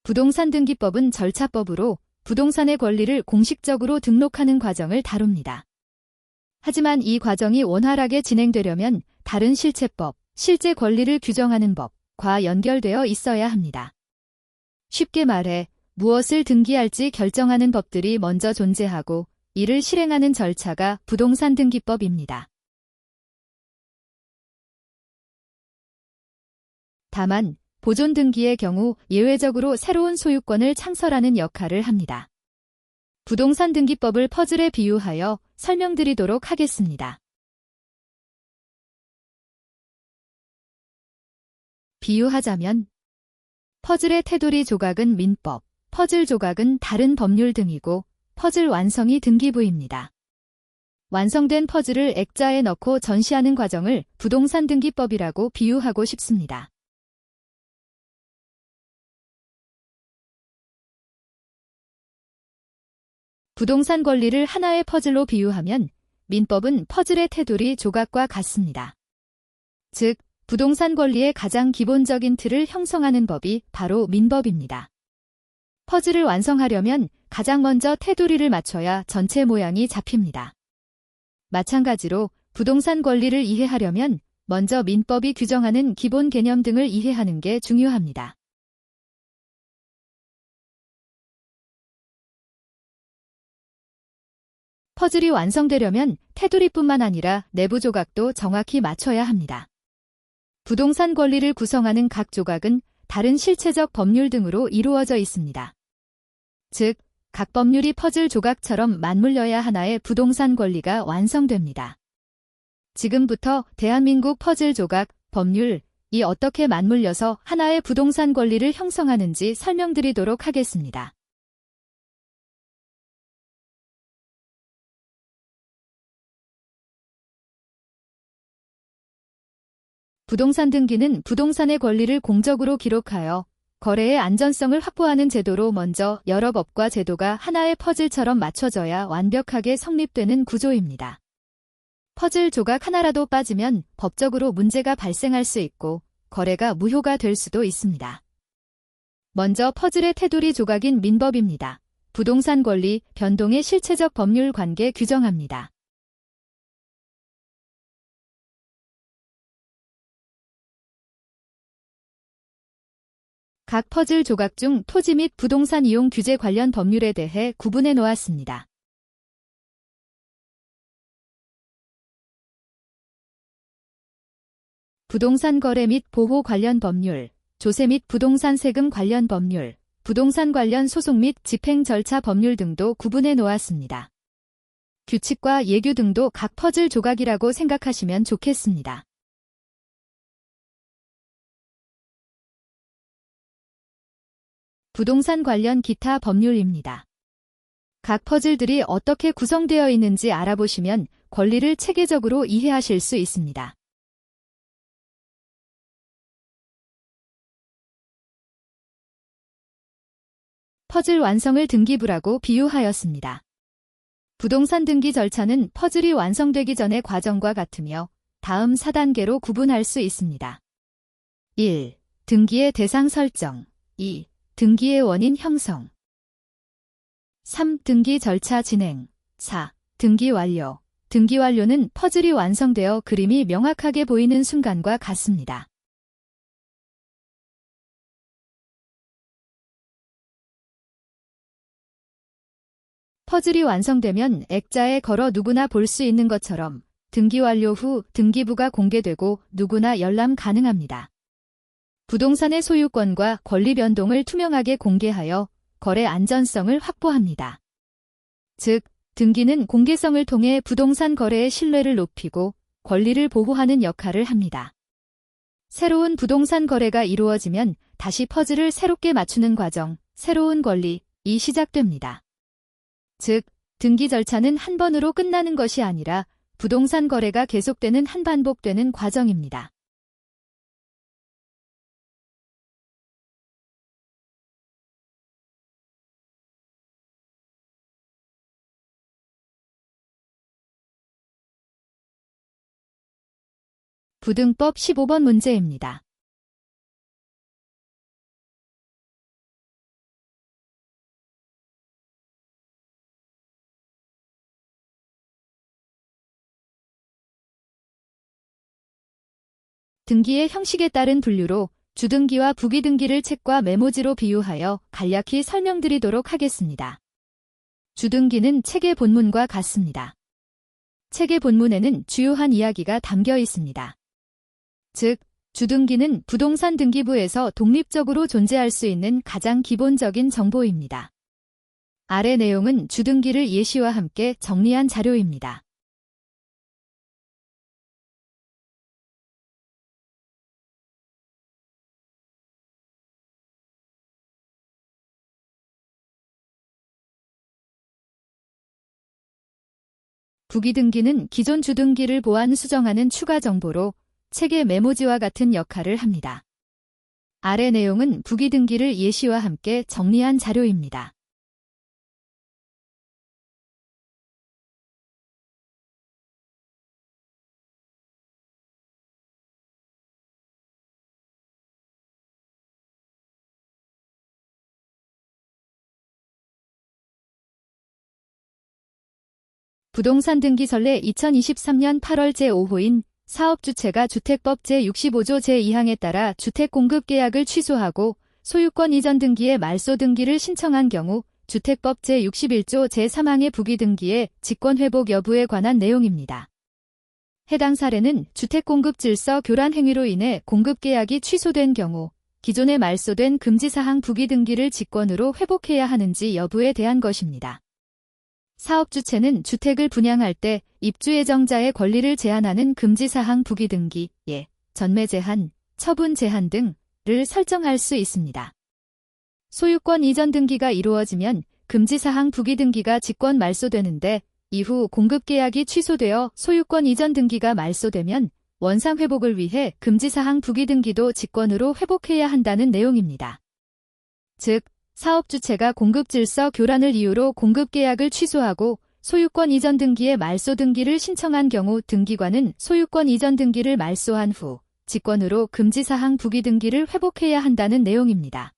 부동산 등기법은 절차법으로 부동산의 권리를 공식적으로 등록하는 과정을 다룹니다. 하지만 이 과정이 원활하게 진행되려면 다른 실체법, 실제 권리를 규정하는 법과 연결되어 있어야 합니다. 쉽게 말해 무엇을 등기할지 결정하는 법들이 먼저 존재하고 이를 실행하는 절차가 부동산 등기법입니다. 다만 보존 등기의 경우 예외적으로 새로운 소유권을 창설하는 역할을 합니다. 부동산 등기법을 퍼즐에 비유하여 설명드리도록 하겠습니다. 비유하자면 퍼즐의 테두리 조각은 민법, 퍼즐 조각은 다른 법률 등이고 퍼즐 완성이 등기부입니다. 완성된 퍼즐을 액자에 넣고 전시하는 과정을 부동산 등기법이라고 비유하고 싶습니다. 부동산 권리를 하나의 퍼즐로 비유하면 민법은 퍼즐의 테두리 조각과 같습니다. 즉, 부동산 권리의 가장 기본적인 틀을 형성하는 법이 바로 민법입니다. 퍼즐을 완성하려면 가장 먼저 테두리를 맞춰야 전체 모양이 잡힙니다. 마찬가지로 부동산 권리를 이해하려면 먼저 민법이 규정하는 기본 개념 등을 이해하는 게 중요합니다. 퍼즐이 완성되려면 테두리뿐만 아니라 내부 조각도 정확히 맞춰야 합니다. 부동산 권리를 구성하는 각 조각은 다른 실체적 법률 등으로 이루어져 있습니다. 즉, 각 법률이 퍼즐 조각처럼 맞물려야 하나의 부동산 권리가 완성됩니다. 지금부터 대한민국 퍼즐 조각, 법률이 어떻게 맞물려서 하나의 부동산 권리를 형성하는지 설명드리도록 하겠습니다. 부동산 등기는 부동산의 권리를 공적으로 기록하여 거래의 안전성을 확보하는 제도로 먼저 여러 법과 제도가 하나의 퍼즐처럼 맞춰져야 완벽하게 성립되는 구조입니다. 퍼즐 조각 하나라도 빠지면 법적으로 문제가 발생할 수 있고 거래가 무효가 될 수도 있습니다. 먼저 퍼즐의 테두리 조각인 민법입니다. 부동산 권리, 변동의 실체적 법률 관계 규정합니다. 각 퍼즐 조각 중 토지 및 부동산 이용 규제 관련 법률에 대해 구분해 놓았습니다. 부동산 거래 및 보호 관련 법률, 조세 및 부동산 세금 관련 법률, 부동산 관련 소송 및 집행 절차 법률 등도 구분해 놓았습니다. 규칙과 예규 등도 각 퍼즐 조각이라고 생각하시면 좋겠습니다. 부동산 관련 기타 법률입니다. 각 퍼즐들이 어떻게 구성되어 있는지 알아보시면 권리를 체계적으로 이해하실 수 있습니다. 퍼즐 완성을 등기부라고 비유하였습니다. 부동산 등기 절차는 퍼즐이 완성되기 전의 과정과 같으며 다음 4단계로 구분할 수 있습니다. 1. 등기의 대상 설정. 2. 등기의 원인 형성. 3. 등기 절차 진행. 4. 등기 완료. 등기 완료는 퍼즐이 완성되어 그림이 명확하게 보이는 순간과 같습니다. 퍼즐이 완성되면 액자에 걸어 누구나 볼 수 있는 것처럼 등기 완료 후 등기부가 공개되고 누구나 열람 가능합니다. 부동산의 소유권과 권리 변동을 투명하게 공개하여 거래 안전성을 확보합니다. 즉, 등기는 공개성을 통해 부동산 거래의 신뢰를 높이고 권리를 보호하는 역할을 합니다. 새로운 부동산 거래가 이루어지면 다시 퍼즐을 새롭게 맞추는 과정, 새로운 권리이 시작됩니다. 즉, 등기 절차는 한 번으로 끝나는 것이 아니라 부동산 거래가 계속되는 반복되는 과정입니다. 부등법 15번 문제입니다. 등기의 형식에 따른 분류로 주등기와 부기등기를 책과 메모지로 비유하여 간략히 설명드리도록 하겠습니다. 주등기는 책의 본문과 같습니다. 책의 본문에는 주요한 이야기가 담겨 있습니다. 즉, 주등기는 부동산 등기부에서 독립적으로 존재할 수 있는 가장 기본적인 정보입니다. 아래 내용은 주등기를 예시와 함께 정리한 자료입니다. 부기등기는 기존 주등기를 보완 수정하는 추가 정보로 책의 메모지와 같은 역할을 합니다. 아래 내용은 부기등기를 예시와 함께 정리한 자료입니다. 부동산 등기 선례 2023년 8월 제5호인 사업주체가 주택법 제65조 제2항에 따라 주택공급계약을 취소하고 소유권 이전 등기의 말소 등기를 신청한 경우 주택법 제61조 제3항의 부기등기의 직권회복 여부에 관한 내용입니다. 해당 사례는 주택공급질서 교란 행위로 인해 공급계약이 취소된 경우 기존에 말소된 금지사항 부기등기를 직권으로 회복해야 하는지 여부에 대한 것입니다. 사업주체는 주택을 분양할 때 입주예정자의 권리를 제한하는 금지사항 부기등기, 전매 제한, 처분 제한 등을 설정할 수 있습니다. 소유권 이전 등기가 이루어지면 금지사항 부기등기가 직권 말소되는데 이후 공급계약이 취소되어 소유권 이전 등기가 말소되면 원상회복을 위해 금지사항 부기등기도 직권으로 회복해야 한다는 내용입니다. 즉, 사업주체가 공급질서 교란을 이유로 공급계약을 취소하고 소유권 이전 등기의 말소 등기를 신청한 경우 등기관은 소유권 이전 등기를 말소한 후 직권으로 금지사항 부기등기를 회복해야 한다는 내용입니다.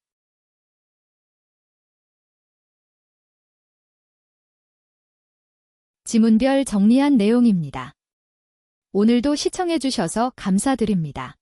지문별 정리한 내용입니다. 오늘도 시청해주셔서 감사드립니다.